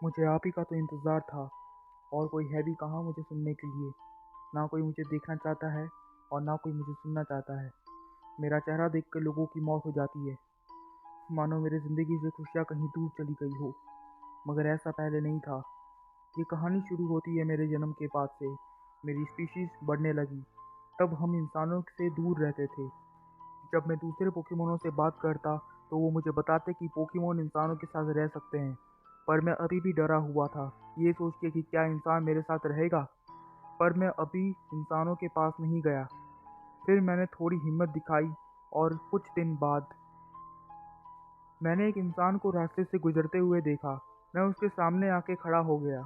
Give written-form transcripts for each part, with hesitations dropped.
मुझे आप ही का तो इंतज़ार था। और कोई है भी कहाँ मुझे सुनने के लिए। ना कोई मुझे देखना चाहता है और ना कोई मुझे सुनना चाहता है। मेरा चेहरा देख कर लोगों की मौत हो जाती है, मानो मेरी ज़िंदगी से खुशियाँ कहीं दूर चली गई हो। मगर ऐसा पहले नहीं था। ये कहानी शुरू होती है मेरे जन्म के बाद से। मेरी स्पीशीज़ बढ़ने लगी। तब हम इंसानों से दूर रहते थे। जब मैं दूसरे पोकेमोनों से बात करता तो वो मुझे बताते कि पोकेमोन इंसानों के साथ रह सकते हैं। पर मैं अभी भी डरा हुआ था, ये सोच के कि क्या इंसान मेरे साथ रहेगा। पर मैं अभी इंसानों के पास नहीं गया। फिर मैंने थोड़ी हिम्मत दिखाई और कुछ दिन बाद मैंने एक इंसान को रास्ते से गुजरते हुए देखा। मैं उसके सामने आके खड़ा हो गया।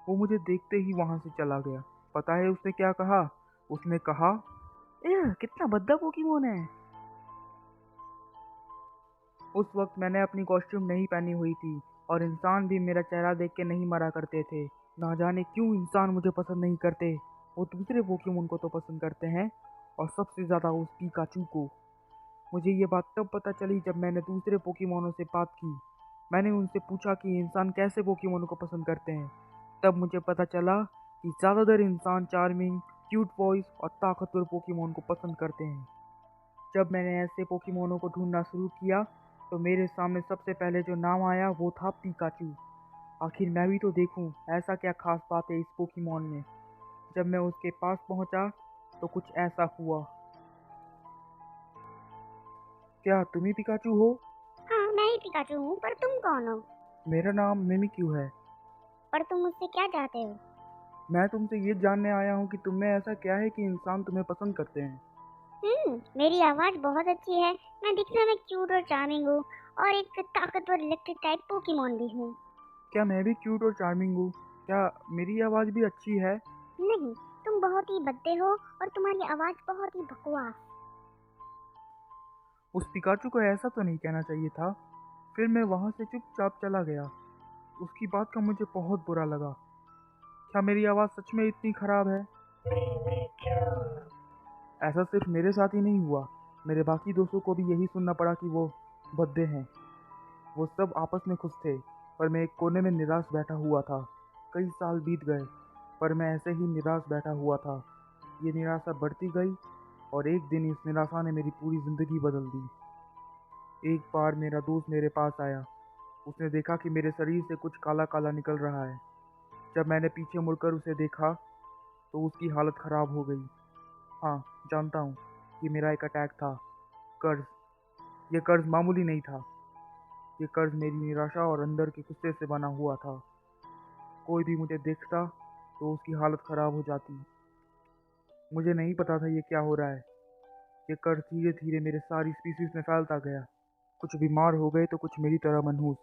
वो मुझे देखते ही वहां से चला गया। पता है उसने क्या कहा? उसने कहा, कितना भद्दा पोकेमोन है। उस वक्त मैंने अपनी कॉस्ट्यूम नहीं पहनी हुई थी और इंसान भी मेरा चेहरा देख के नहीं मरा करते थे। ना जाने क्यों इंसान मुझे पसंद नहीं करते। वो दूसरे पोकेमोन को तो पसंद करते हैं, और सबसे ज़्यादा उस पिकाचू को। मुझे ये बात तब पता चली जब मैंने दूसरे पोकेमोनों से बात की। मैंने उनसे पूछा कि इंसान कैसे पोकेमोन को पसंद करते हैं। तब मुझे पता चला कि ज़्यादातर इंसान चार्मिंग, क्यूट वॉइस और ताकतवर पोकेमोन को पसंद करते हैं। जब मैंने ऐसे पोकेमोनों को ढूंढना शुरू किया तो मेरे सामने सबसे पहले जो नाम आया वो था पिकाचू। आखिर मैं भी तो देखूं ऐसा क्या खास बात है इस पोकेमोन में। जब मैं उसके पास पहुंचा तो कुछ ऐसा हुआ। क्या तुम ही पिकाचू हो? हाँ, मैं ही पिकाचू हूँ, पर तुम कौन हो? मेरा नाम मिमिक्यू है। और तुम मुझसे क्या चाहते हो? मैं तुमसे ये जानने आया हूँ कि तुम में ऐसा क्या है कि इंसान तुम्हें पसंद करते हैं। मेरी आवाज़ बहुत अच्छी है। मैं दिखने में क्यूट और चार्मिंग हूँ, और एक ताकतवर इलेक्ट्रिक टाइप पोकेमोन भी हूँ। क्या मैं भी क्यूट और चार्मिंग हूँ? क्या मेरी आवाज़ भी अच्छी है? नहीं, तुम बहुत ही भद्दे हो और तुम्हारी आवाज़ बहुत ही बकवास। उस पिकाचू को ऐसा तो नहीं कहना चाहिए था। फिर मैं वहाँ से चुपचाप चला गया। उसकी बात का मुझे बहुत बुरा लगा। क्या मेरी आवाज़ सच में इतनी खराब है? ऐसा सिर्फ मेरे साथ ही नहीं हुआ, मेरे बाकी दोस्तों को भी यही सुनना पड़ा कि वो भद्दे हैं। वो सब आपस में खुश थे, पर मैं एक कोने में निराश बैठा हुआ था। कई साल बीत गए, पर मैं ऐसे ही निराश बैठा हुआ था। ये निराशा बढ़ती गई और एक दिन इस निराशा ने मेरी पूरी ज़िंदगी बदल दी। एक बार मेरा दोस्त मेरे पास आया। उसने देखा कि मेरे शरीर से कुछ काला काला निकल रहा है। जब मैंने पीछे मुड़कर उसे देखा तो उसकी हालत ख़राब हो गई। हाँ, जानता हूँ, ये मेरा एक अटैक था। कर्ज। ये कर्ज मामूली नहीं था। ये कर्ज मेरी निराशा और अंदर के गुस्से से बना हुआ था। कोई भी मुझे देखता तो उसकी हालत ख़राब हो जाती। मुझे नहीं पता था ये क्या हो रहा है। ये कर्ज धीरे धीरे मेरे सारी स्पीसीज में फैलता गया। कुछ बीमार हो गए तो कुछ मेरी तरह मनहूस।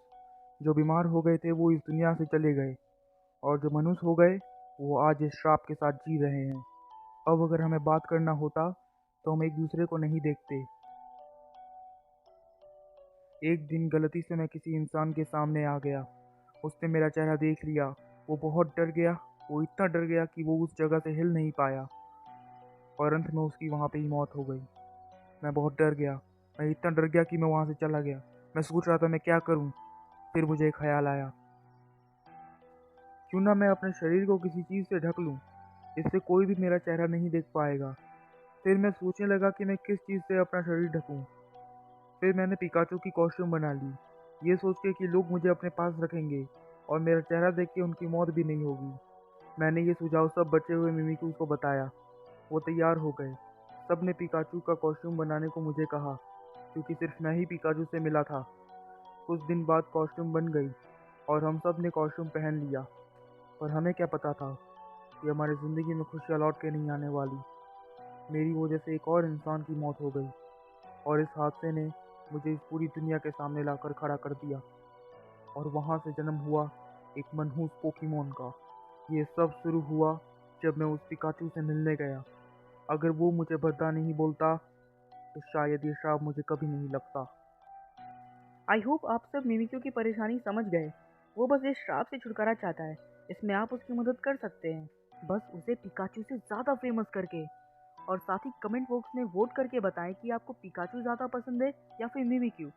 जो बीमार हो गए थे वो इस दुनिया से चले गए, और जो मनहूस हो गए वो आज इस श्राप के साथ जी रहे हैं। अब अगर हमें बात करना होता तो हम एक दूसरे को नहीं देखते। एक दिन गलती से मैं किसी इंसान के सामने आ गया। उसने मेरा चेहरा देख लिया। वो बहुत डर गया। वो इतना डर गया कि वो उस जगह से हिल नहीं पाया, और अंत में उसकी वहाँ पे ही मौत हो गई। मैं बहुत डर गया। मैं इतना डर गया कि मैं वहाँ से चला गया। मैं सोच रहा था मैं क्या करूँ। फिर मुझे एक ख्याल आया, क्यों ना मैं अपने शरीर को किसी चीज़ से ढक लूँ। इससे कोई भी मेरा चेहरा नहीं देख पाएगा। फिर मैं सोचने लगा कि मैं किस चीज़ से अपना शरीर ढकूँ। फिर मैंने पिकाचू की कॉस्ट्यूम बना ली, ये सोच के कि लोग मुझे अपने पास रखेंगे और मेरा चेहरा देख के उनकी मौत भी नहीं होगी। मैंने ये सुझाव सब बचे हुए मिमिक्यू को बताया। वो तैयार हो गए। सब ने पिकाचू का कॉस्ट्यूम बनाने को मुझे कहा, क्योंकि सिर्फ मैं ही पिकाचू से मिला था। कुछ दिन बाद कॉस्ट्यूम बन गई और हम सब ने कॉस्ट्यूम पहन लिया। पर हमें क्या पता था कि हमारी ज़िंदगी में खुशियाँ लौट के नहीं आने वाली। मेरी वजह से एक और इंसान की मौत हो गई, और इस हादसे ने मुझे इस पूरी दुनिया के सामने लाकर खड़ा कर दिया। और वहाँ से जन्म हुआ एक मनहूस पोकेमोन का। ये सब शुरू हुआ जब मैं उस पिकाचू से मिलने गया। अगर वो मुझे भद्दा नहीं बोलता तो शायद ये श्राप मुझे कभी नहीं लगता। आई होप आप सब मिमिक्यू की परेशानी समझ गए। वो बस इस श्राप से छुटकारा चाहता है। इसमें आप उसकी मदद कर सकते हैं, बस उसे पिकाचू से ज़्यादा फेमस करके। और साथ ही कमेंट बॉक्स में वोट करके बताएं कि आपको पिकाचू ज़्यादा पसंद है या फिर मिमिक्यू।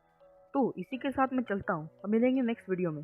तो इसी के साथ मैं चलता हूँ और मिलेंगे नेक्स्ट वीडियो में।